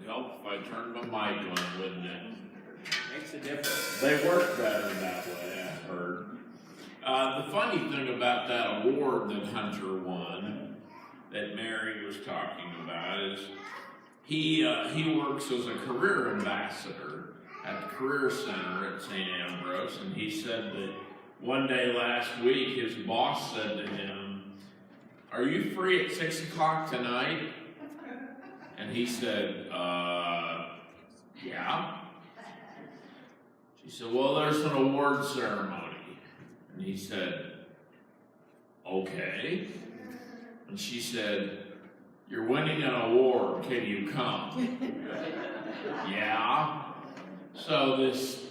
help if I turned my mic on, wouldn't it? Makes a difference. They work better that way, I've heard. The funny thing about that award that Hunter won, that Mary was talking about, is he works as a career ambassador at the Career Center at St. Ambrose, and he said that one day last week his boss said to him, "Are you free at 6 o'clock tonight?" And he said, yeah. She said, "Well, there's an award ceremony." And he said, "Okay." And she said, "You're winning an award, can you come?" Yeah. So this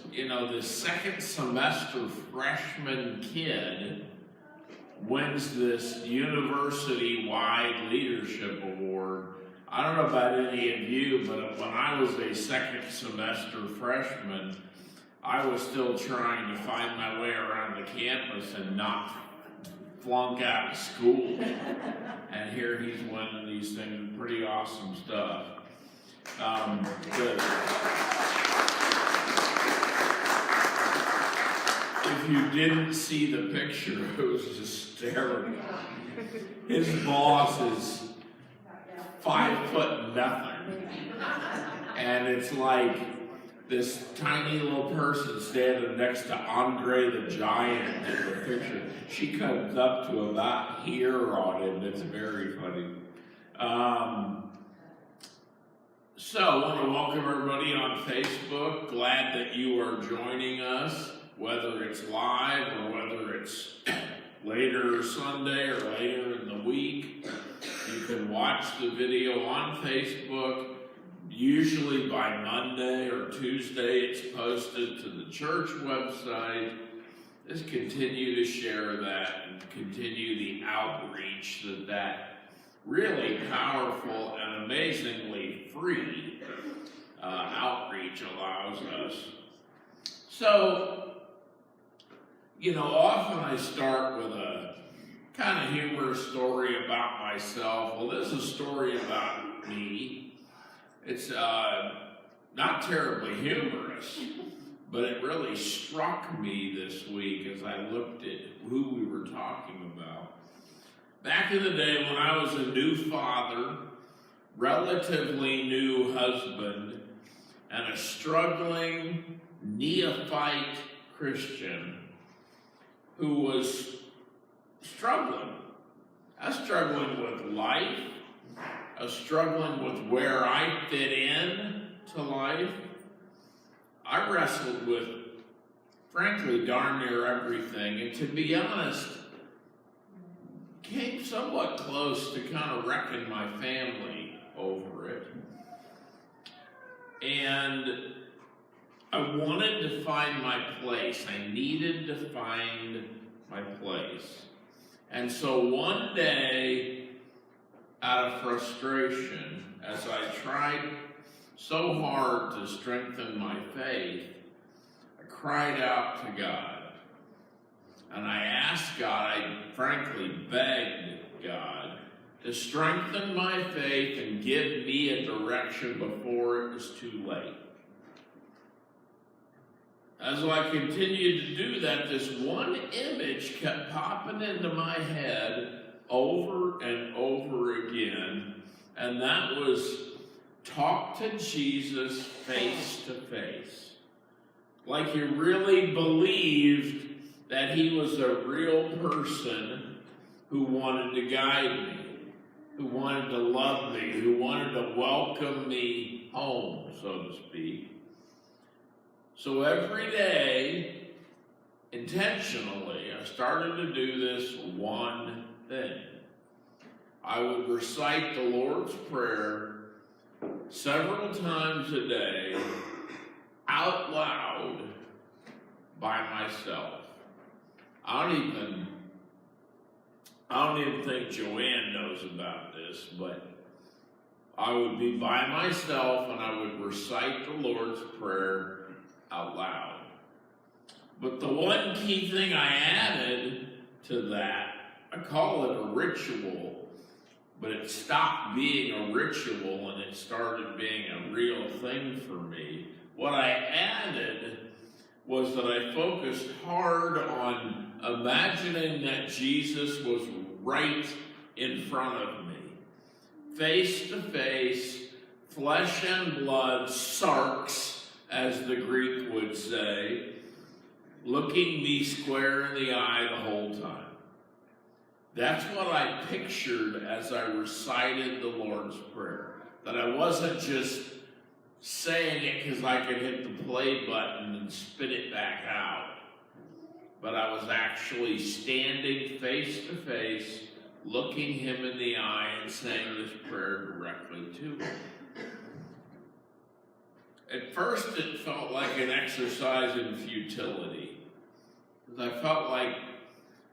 second semester freshman kid wins this university-wide leadership award. I don't know about any of you, but when I was a second semester freshman, I was still trying to find my way around the campus and not flunk out of school. And here he's winning these things, pretty awesome stuff. If you didn't see the picture, it was hysterical. His boss is 5 foot nothing. And it's like this tiny little person standing next to Andre the Giant in the picture. She comes up to about here on him. It's very funny. So I want to welcome everybody on Facebook. Glad that you are joining us, whether it's live or whether it's later Sunday or later in the week. You can watch the video on Facebook. Usually by Monday or Tuesday, it's posted to the church website. Just continue to share that and continue the outreach that really powerful and amazingly free outreach allows us. So, often I start with a kind of humorous story about myself. Well, this is a story about me. It's not terribly humorous, but it really struck me this week as I looked at who we were talking about. Back in the day when I was a new father, relatively new husband, and a struggling neophyte Christian who was struggling. I was struggling with life. I was struggling with where I fit in to life. I wrestled with, frankly, darn near everything. And to be honest, came somewhat close to kind of wrecking my family over it. And I wanted to find my place. I needed to find my place. And so one day, out of frustration, as I tried so hard to strengthen my faith, I cried out to God. And I asked God, I frankly begged God to strengthen my faith and give me a direction before it was too late. As I continued to do that, this one image kept popping into my head over and over again, and that was talk to Jesus face to face. Like you really believed that he was a real person who wanted to guide me, who wanted to love me, who wanted to welcome me home, so to speak. So every day, intentionally, I started to do this one thing. I would recite the Lord's Prayer several times a day, out loud, by myself. I don't even think Joanne knows about this, but I would be by myself and I would recite the Lord's Prayer out loud. But the one key thing I added to that, I call it a ritual, but it stopped being a ritual and it started being a real thing for me. What I added was that I focused hard on imagining that Jesus was right in front of me, face to face, flesh and blood, sarx, as the Greek would say, looking me square in the eye the whole time. That's what I pictured as I recited the Lord's Prayer. That I wasn't just saying it because I could hit the play button and spit it back out, but I was actually standing face to face, looking him in the eye and saying this prayer directly to him. At first it felt like an exercise in futility, because I felt like,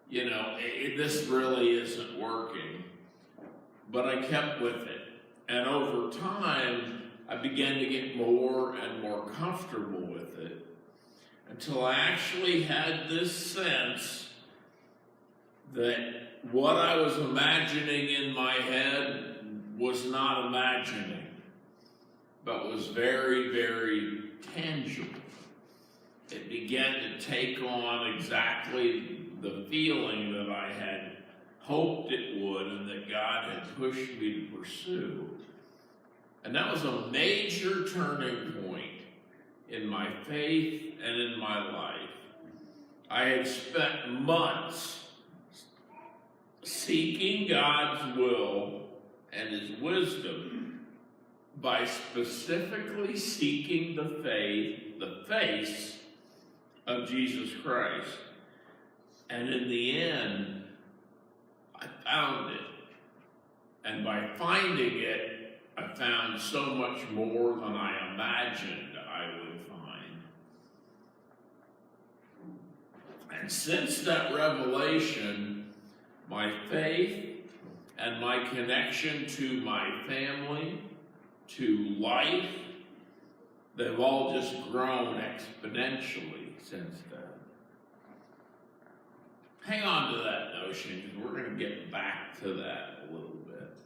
this really isn't working, but I kept with it. And over time, I began to get more and more comfortable with it, until I actually had this sense that what I was imagining in my head was not imagining, but was very, very tangible. It began to take on exactly the feeling that I had hoped it would and that God had pushed me to pursue. And that was a major turning point in my faith and in my life. I had spent months seeking God's will and his wisdom by specifically seeking the face of Jesus Christ. And in the end, I found it. And by finding it, I found so much more than I imagined I would find. And since that revelation, my faith and my connection to my family, to life, they've all just grown exponentially since then. Hang on to that notion, because we're going to get back to that a little bit.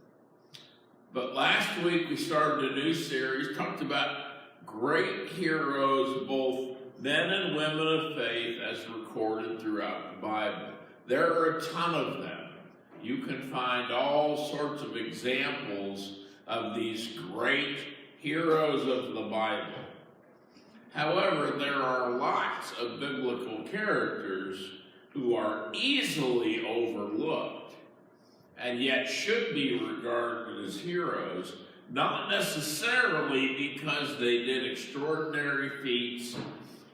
But last week we started a new series, talked about great heroes, both men and women of faith, as recorded throughout the Bible. There are a ton of them. You can find all sorts of examples of these great heroes of the Bible. However, there are lots of biblical characters who are easily overlooked and yet should be regarded as heroes, not necessarily because they did extraordinary feats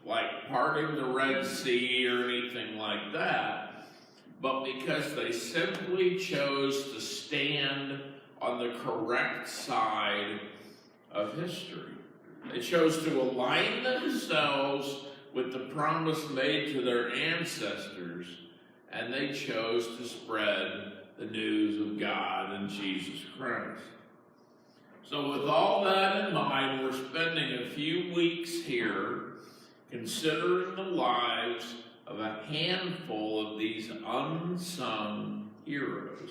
like parting the Red Sea or anything like that, but because they simply chose to stand on the correct side of history. They chose to align themselves with the promise made to their ancestors, and they chose to spread the news of God and Jesus Christ. So with all that in mind, we're spending a few weeks here considering the lives of a handful of these unsung heroes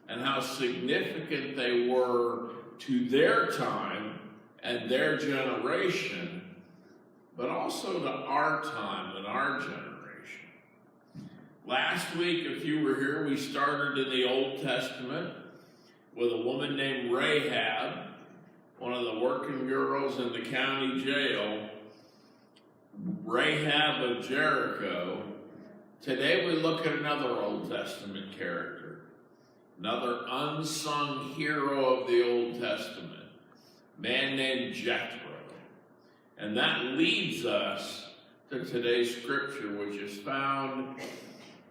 and how significant they were to their time and their generation, but also to our time and our generation. Last week, if you were here, we started in the Old Testament with a woman named Rahab, one of the working girls in the county jail, Rahab of Jericho. Today we look at another Old Testament character, another unsung hero of the Old Testament, a man named Jethro. And that leads us to today's scripture, which is found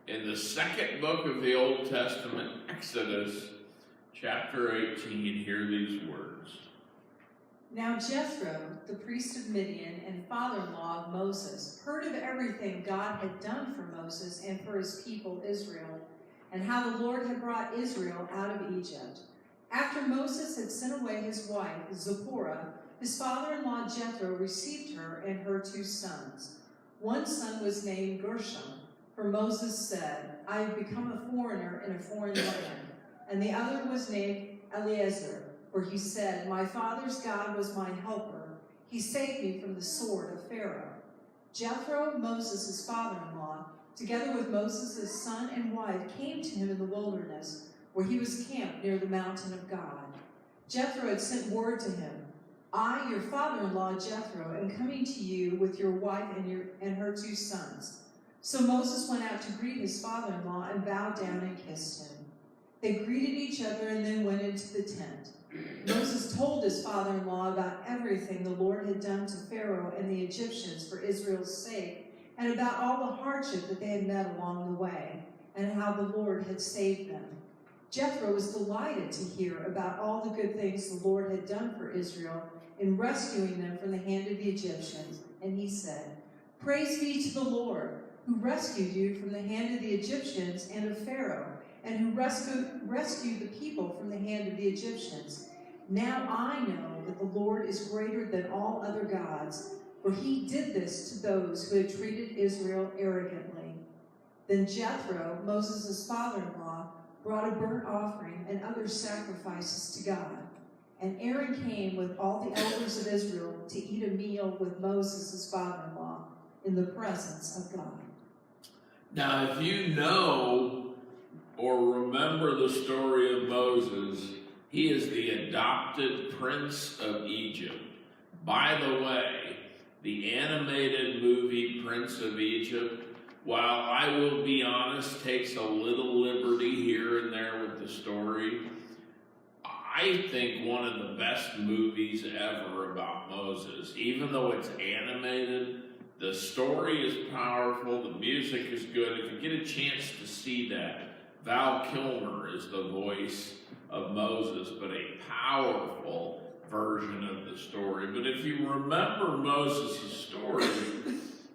in the second book of the Old Testament, Exodus, chapter 18. Hear these words. Now Jethro, the priest of Midian and father-in-law of Moses, heard of everything God had done for Moses and for his people Israel, and how the Lord had brought Israel out of Egypt. After Moses had sent away his wife, Zipporah, his father-in-law Jethro received her and her 2 sons. One son was named Gershom, for Moses said, I have become a foreigner in a foreign land. And the other was named Eleazar, where he said, "My father's God was my helper. He saved me from the sword of Pharaoh." Jethro, Moses' father-in-law, together with Moses' son and wife, came to him in the wilderness, where he was camped near the mountain of God. Jethro had sent word to him, "I, your father-in-law Jethro, am coming to you with your wife and her 2 sons." So Moses went out to greet his father-in-law and bowed down and kissed him. They greeted each other and then went into the tent. Moses told his father-in-law about everything the Lord had done to Pharaoh and the Egyptians for Israel's sake, and about all the hardship that they had met along the way, and how the Lord had saved them. Jethro was delighted to hear about all the good things the Lord had done for Israel in rescuing them from the hand of the Egyptians, and he said, "Praise be to the Lord, who rescued you from the hand of the Egyptians and of Pharaoh, and who rescued the people from the hand of the Egyptians. Now I know that the Lord is greater than all other gods, for he did this to those who had treated Israel arrogantly." Then Jethro, Moses' father-in-law, brought a burnt offering and other sacrifices to God. And Aaron came with all the elders of Israel to eat a meal with Moses' father-in-law in the presence of God. Now, if you know or remember the story of Moses, he is the adopted prince of Egypt. By the way, the animated movie Prince of Egypt, while I will be honest, takes a little liberty here and there with the story, I think one of the best movies ever about Moses. Even though it's animated, the story is powerful, the music is good. If you get a chance to see that, Val Kilmer is the voice of Moses, but a powerful version of the story. But if you remember Moses' story,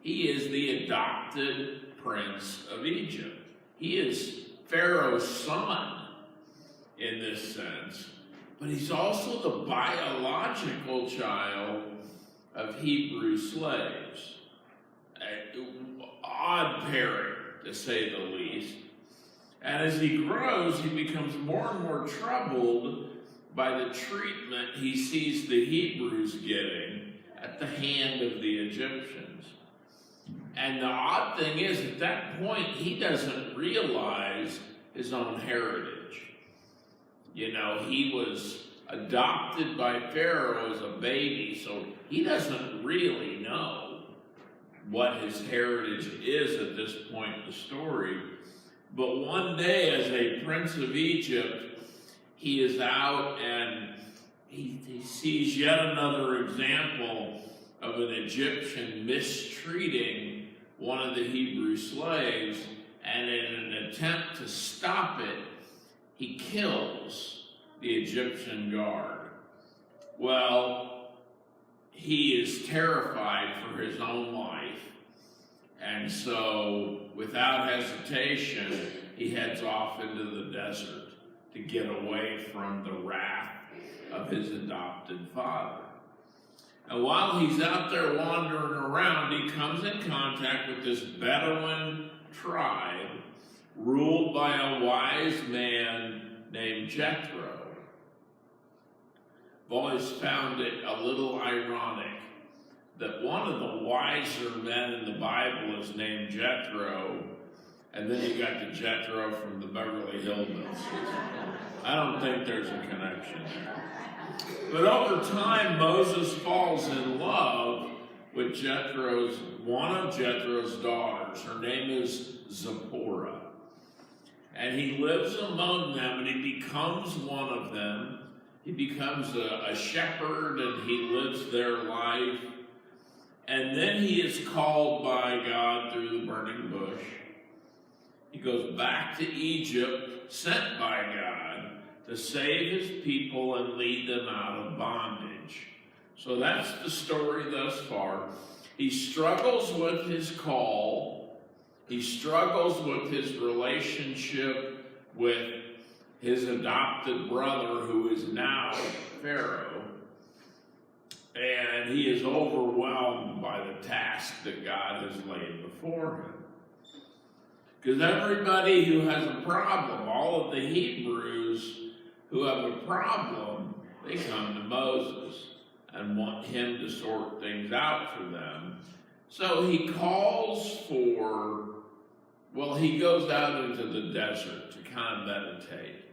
he is the adopted prince of Egypt. He is Pharaoh's son in this sense, but he's also the biological child of Hebrew slaves. An odd pairing, to say the least. And as he grows, he becomes more and more troubled by the treatment he sees the Hebrews getting at the hand of the Egyptians. And the odd thing is, at that point, he doesn't realize his own heritage. You know, he was adopted by Pharaoh as a baby, so he doesn't really know what his heritage is at this point in the story. But one day, as a prince of Egypt, he is out and he sees yet another example of an Egyptian mistreating one of the Hebrew slaves, and in an attempt to stop it, he kills the Egyptian guard. Well, he is terrified for his own life, and so, without hesitation, he heads off into the desert to get away from the wrath of his adopted father. And while he's out there wandering around, he comes in contact with this Bedouin tribe ruled by a wise man named Jethro. I've always found it a little ironic that one of the wiser men in the Bible is named Jethro, and then you got the Jethro from the Beverly Hillbillies. I don't think there's a connection there. But over time, Moses falls in love with one of Jethro's daughters. Her name is Zipporah. And he lives among them, and he becomes one of them. He becomes a shepherd, and he lives their life. And then he is called by God through the burning bush. He goes back to Egypt, sent by God, to save his people and lead them out of bondage. So that's the story thus far. He struggles with his call. He struggles with his relationship with his adopted brother, who is now Pharaoh. And he is overwhelmed by the task that God has laid before him. Because everybody who has a problem, all of the Hebrews who have a problem, they come to Moses and want him to sort things out for them. So he calls for, well, he goes out into the desert to kind of meditate.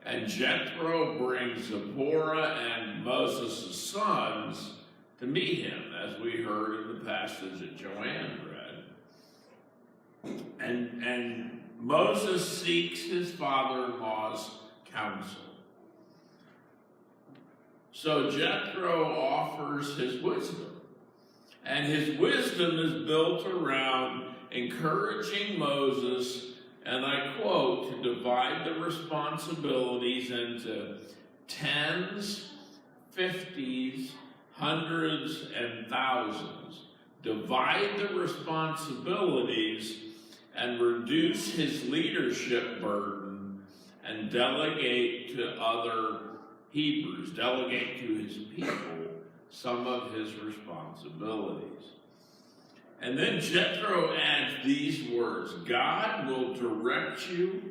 And Jethro brings Zipporah and Moses' sons to meet him, as we heard in the passage that Joanne read. And Moses seeks his father-in-law's counsel. So Jethro offers his wisdom. And his wisdom is built around encouraging Moses, and I quote, to divide the responsibilities into tens, 50s, hundreds, and thousands. Divide the responsibilities and reduce his leadership burden and delegate to other Hebrews, delegate to his people some of his responsibilities. And then Jethro adds these words: God will direct you,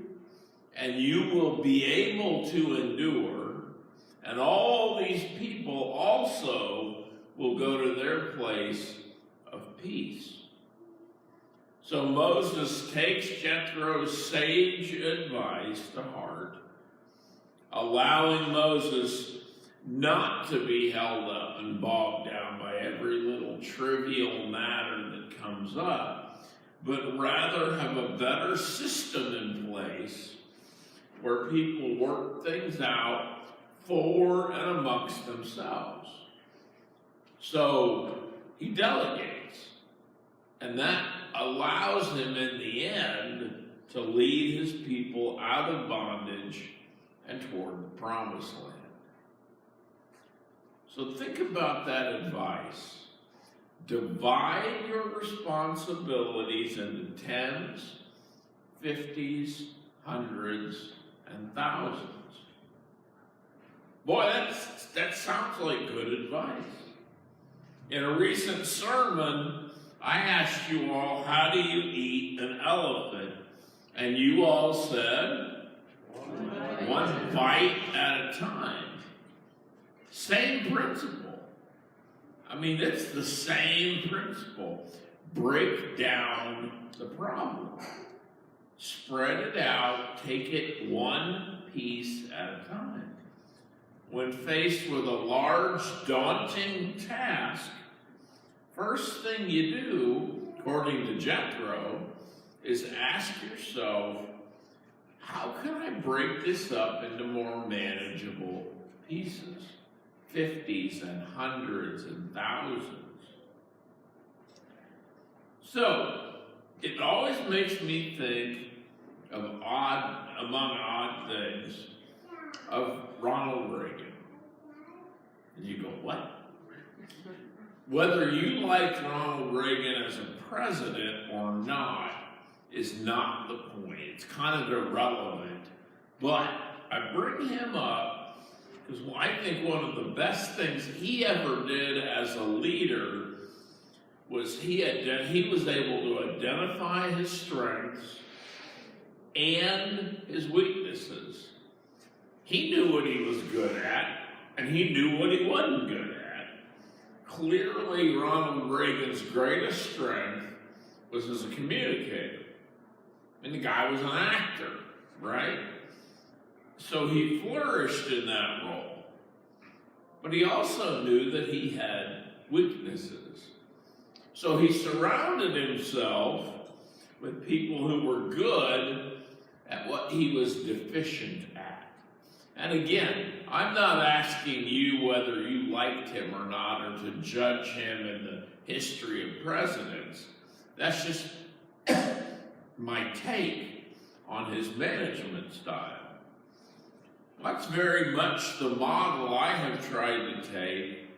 and you will be able to endure, and all these people also will go to their place of peace. So Moses takes Jethro's sage advice to heart, allowing Moses not to be held up and bogged down by every little trivial matter that comes up, but rather have a better system in place where people work things out for and amongst themselves. So he delegates, and that allows him in the end to lead his people out of bondage and toward the promised land. So think about that advice. Divide your responsibilities into tens, 50s, hundreds, and thousands. Boy, that sounds like good advice. In a recent sermon, I asked you all, how do you eat an elephant? And you all said, one bite at a time. Same principle. I mean, it's the same principle. Break down the problem. Spread it out. Take it one piece at a time. When faced with a large, daunting task, first thing you do, according to Jethro, is ask yourself, how can I break this up into more manageable pieces? 50s and hundreds and thousands. So, it always makes me think of among odd things, of Ronald Reagan. And you go, what? Whether you like Ronald Reagan as a president or not is not the point. It's kind of irrelevant. But I bring him up because I think one of the best things he ever did as a leader was he was able to identify his strengths and his weaknesses. He knew what he was good at, and he knew what he wasn't good at. Clearly, Ronald Reagan's greatest strength was as a communicator. And the guy was an actor, right? So he flourished in that role. But he also knew that he had weaknesses. So he surrounded himself with people who were good at what he was deficient at. And again, I'm not asking you whether you liked him or not, or to judge him in the history of presidents. That's just my take on his management style. That's very much the model I have tried to take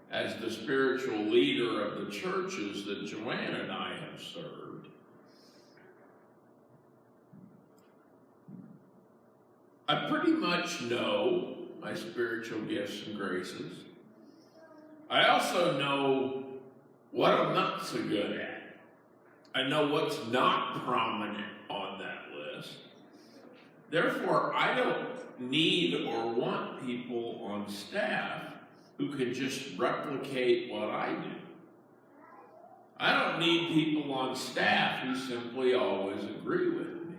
as the spiritual leader of the churches that Joanne and I have served. I pretty much know my spiritual gifts and graces. I also know what I'm not so good at. I know what's not prominent on that list. Therefore, I don't need or want people on staff who can just replicate what I do. I don't need people on staff who simply always agree with me.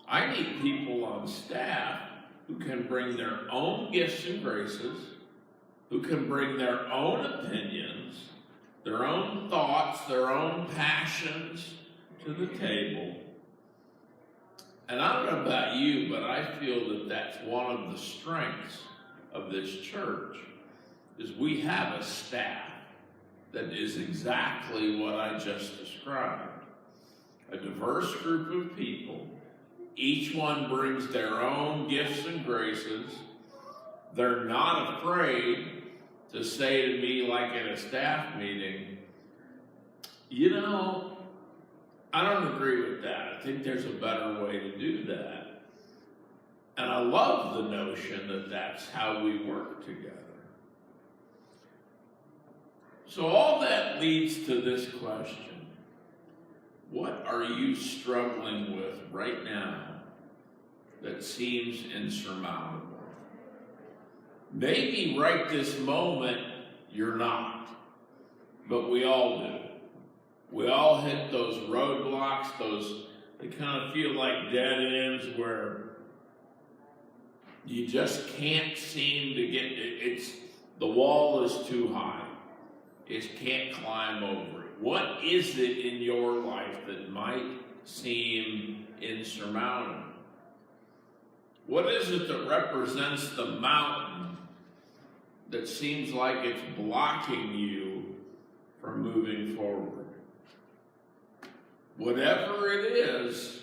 I need people on staff who can bring their own gifts and graces, who can bring their own opinions, their own thoughts, their own passions to the table. And I don't know about you, but I feel that that's one of the strengths of this church, is we have a staff that is exactly what I just described. A diverse group of people. Each one brings their own gifts and graces. They're not afraid to say to me, like at a staff meeting, you know, I don't agree with that. I think there's a better way to do that. And I love the notion that that's how we work together. So all that leads to this question. What are you struggling with right now that seems insurmountable? Maybe right this moment you're not, but we all do. We all hit those roadblocks, they kind of feel like dead ends where you just can't seem to get, the wall is too high. It can't climb over it. What is it in your life that might seem insurmountable? What is it that represents the mountain that seems like it's blocking you from moving forward? Whatever it is,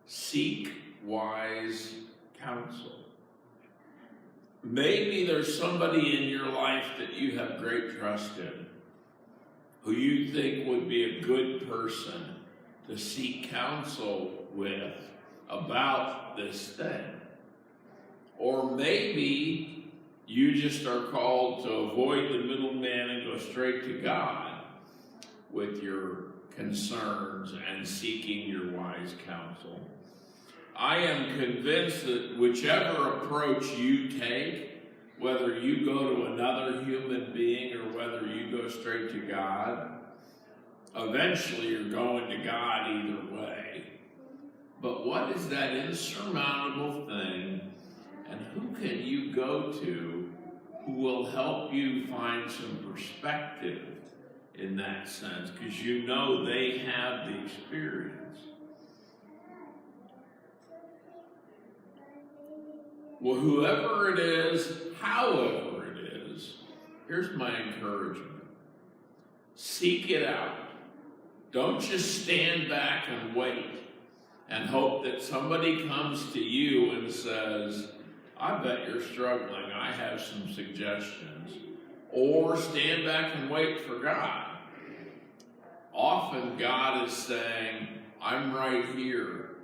seek wise counsel. Maybe there's somebody in your life that you have great trust in, who you think would be a good person to seek counsel with about this thing. Or maybe you just are called to avoid the middleman and go straight to God with your concerns and seeking your wise counsel. I am convinced that whichever approach you take, whether you go to another human being or whether you go straight to God, eventually you're going to God either way. But what is that insurmountable thing, and who can you go to who will help you find some perspective in that sense, because you know they have the experience? Well, whoever it is, however it is, here's my encouragement. Seek it out. Don't just stand back and wait and hope that somebody comes to you and says, I bet you're struggling, I have some suggestions. Or stand back and wait for God. Often God is saying, I'm right here,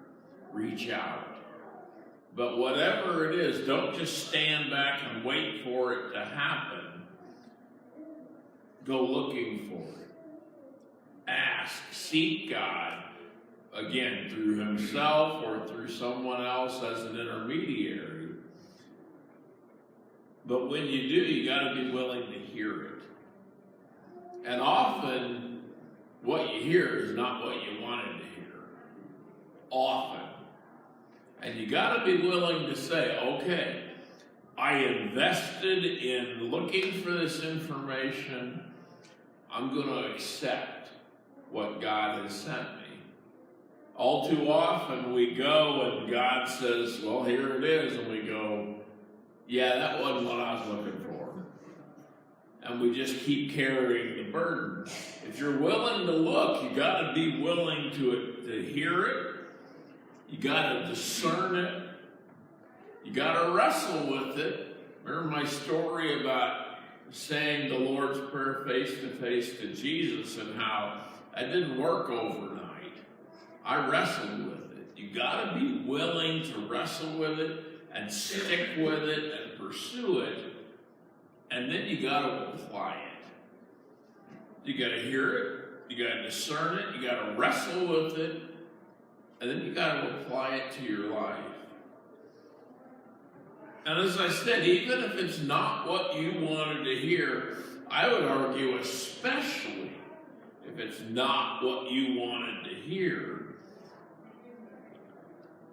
reach out. But whatever it is, don't just stand back and wait for it to happen. Go looking for it. Ask, seek God, again, through himself or through someone else as an intermediary. But when you do, you got to be willing to hear it. And often, what you hear is not what you wanted to hear. Often. And you got to be willing to say, okay, I invested in looking for this information. I'm going to accept what God has sent me. All too often we go and God says, well, here it is. And we go, yeah, that wasn't what I was looking for. And we just keep carrying the burden. If you're willing to look, you got to be willing to hear it. You got to discern it. You got to wrestle with it. Remember my story about saying the Lord's Prayer face to face to Jesus and how that didn't work overnight. I wrestled with it. You got to be willing to wrestle with it and stick with it and pursue it. And then you got to apply it. You got to hear it. You got to discern it. You got to wrestle with it. And then you got to apply it to your life. And as I said, even if it's not what you wanted to hear, I would argue especially if it's not what you wanted to hear,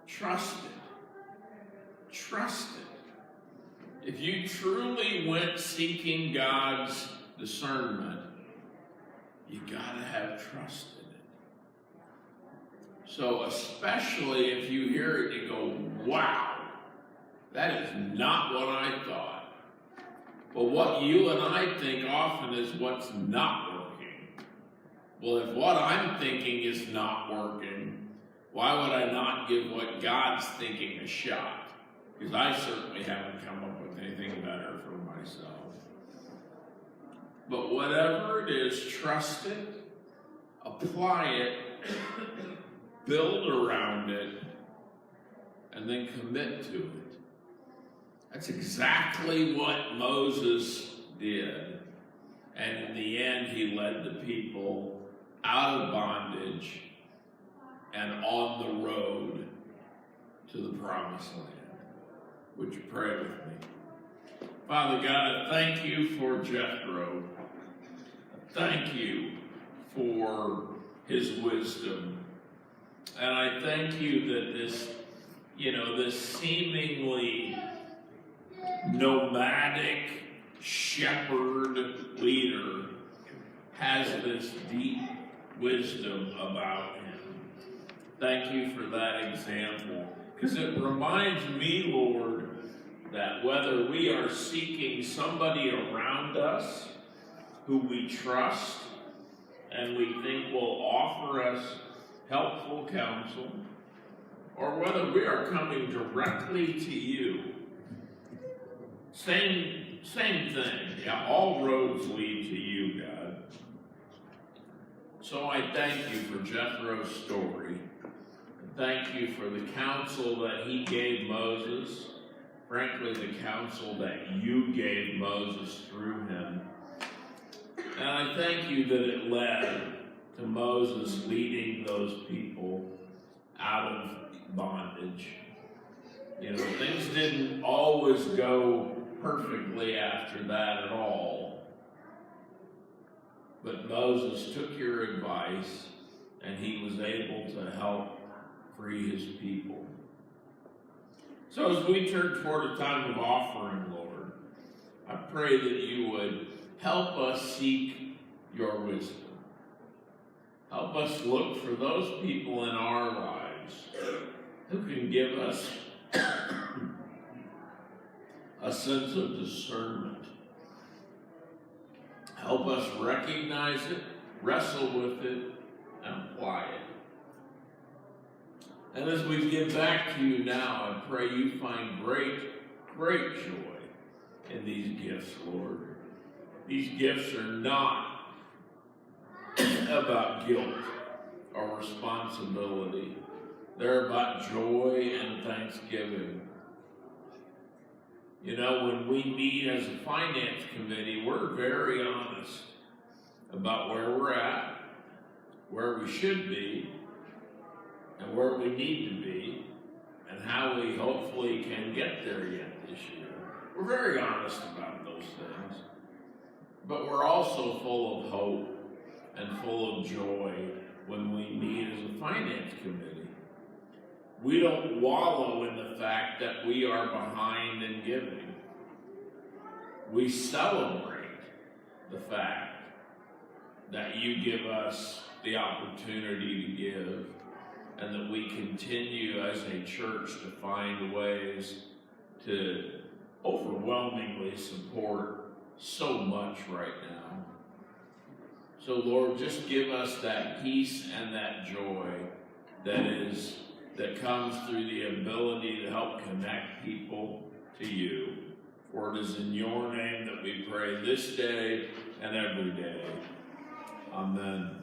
trust it. Trust it. If you truly went seeking God's discernment, you gotta have trust in it. So especially if you hear it, you go, wow, that is not what I thought. But what you and I think often is what's not working. Well, if what I'm thinking is not working, why would I not give what God's thinking a shot? Because I certainly haven't come up with anything better for myself. But whatever it is, trust it, apply it, build around it, and then commit to it. That's exactly what Moses did. And in the end, he led the people out of bondage and on the road to the promised land. Would you pray with me? Father God, I thank you for Jethro. Thank you for his wisdom. And I thank you that this seemingly nomadic shepherd leader has this deep wisdom about him. Thank you for that example. Because it reminds me, Lord, that whether we are seeking somebody around us who we trust and we think will offer us helpful counsel, or whether we are coming directly to you, same thing. Yeah, all roads lead to you, God. So I thank you for Jethro's story. Thank you for the counsel that he gave Moses. Frankly, the counsel that you gave Moses through him. And I thank you that it led to Moses leading those people out of bondage. Things didn't always go perfectly after that at all. But Moses took your advice and he was able to help free his people. So as we turn toward a time of offering, Lord, I pray that you would help us seek your wisdom. Help us look for those people in our lives who can give us a sense of discernment. Help us recognize it, wrestle with it, and apply it. And as we give back to you now, I pray you find great joy in these gifts, Lord. These gifts are not about guilt or responsibility. They're about joy and thanksgiving. When we meet as a finance committee, we're very honest about where we're at, where we should be, and where we need to be, and how we hopefully can get there yet this year. We're very honest about those things. But we're also full of hope and full of joy when we meet as a finance committee. We don't wallow in the fact that we are behind in giving. We celebrate the fact that you give us the opportunity to give, and that we continue as a church to find ways to overwhelmingly support so much right now. So Lord, just give us that peace and that joy that comes through the ability to help connect people to you. For it is in your name that we pray this day and every day. Amen.